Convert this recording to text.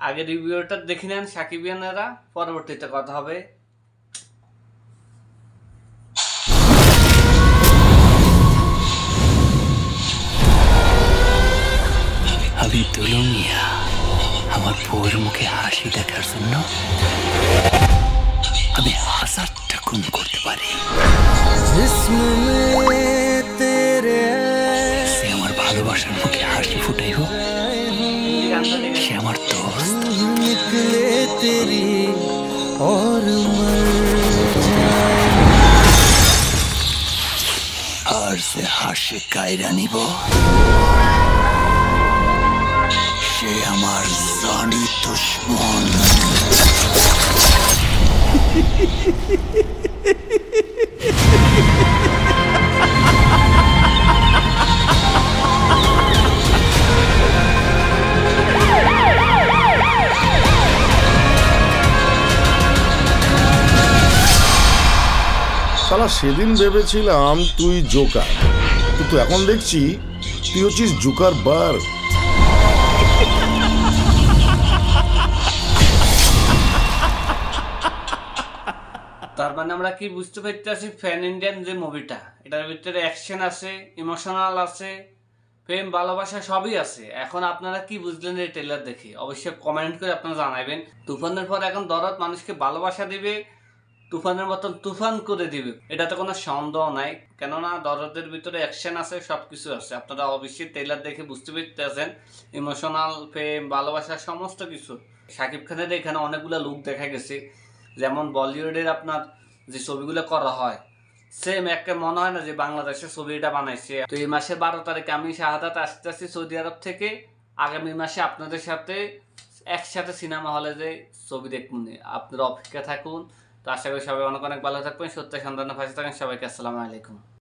আগে রিভিউটা দেখে নেন সাকিবিয়ানেরা, পরবর্তীতে কথা হবে। আমি দুলু মিয়া, আমার বউয়ের মুখে হাসি দেখার জন্য আমি 1000টা খুন করতে পারি। সে আমার ভালোবাসার মুখে হাসি ফুটাইব, সে আমার দোস্ত। আর সে হাসি কায়রা নিব, সে আমার জানি দুশ্মন। শালা সেদিন ভেবেছিলাম তুই জোকার, কিন্তু এখন দেখছি তুই হচ্ছিস জোকার বার। তার মানে আমরা কি বুঝতে পারতেছি, ফ্যান ইন্ডিয়ান যে মুভিটা, এটার ভিতরে অ্যাকশন আছে, ইমোশনাল আছে, প্রেম ভালোবাসা সবই আছে। এখন আপনারা কি বুঝলেন এই ট্রেলার দেখে অবশ্যই কমেন্ট করে আপনারা জানাবেন। তুফানের পর এখন দরদ মানুষকে ভালোবাসা দিবে, তুফানের মতন তুফান করে দিবে, এটাতে কোনো সন্দেহ নাই। কেননা দরদের ভিতরে অ্যাকশন আছে, সবকিছু আছে। আপনারা অবশ্যই ট্রেলার দেখে বুঝতে পারতেছেন, ইমোশনাল, প্রেম ভালোবাসা সমস্ত কিছু। শাকিব খানের এখানে অনেকগুলো লুক দেখা গেছে, যেমন বলিউডের আপনার যে ছবিগুলো করা হয় সেম একটা মনে হয় না যে বাংলাদেশের ছবিটা বানাইছে। তো এই মাসের 12 তারিখে আমি শাহাদাত আসতেছি সৌদি আরব থেকে। আগামী মাসে আপনাদের সাথে একসাথে সিনেমা হলে যে ছবি দেখুন, আপনারা অপেক্ষা থাকুন। তো আশা করি সবাই অনেক অনেক ভালো থাকবেন, সত্য সন্ধানে ফাঁসে থাকেন। সবাইকে আসসালামু আলাইকুম।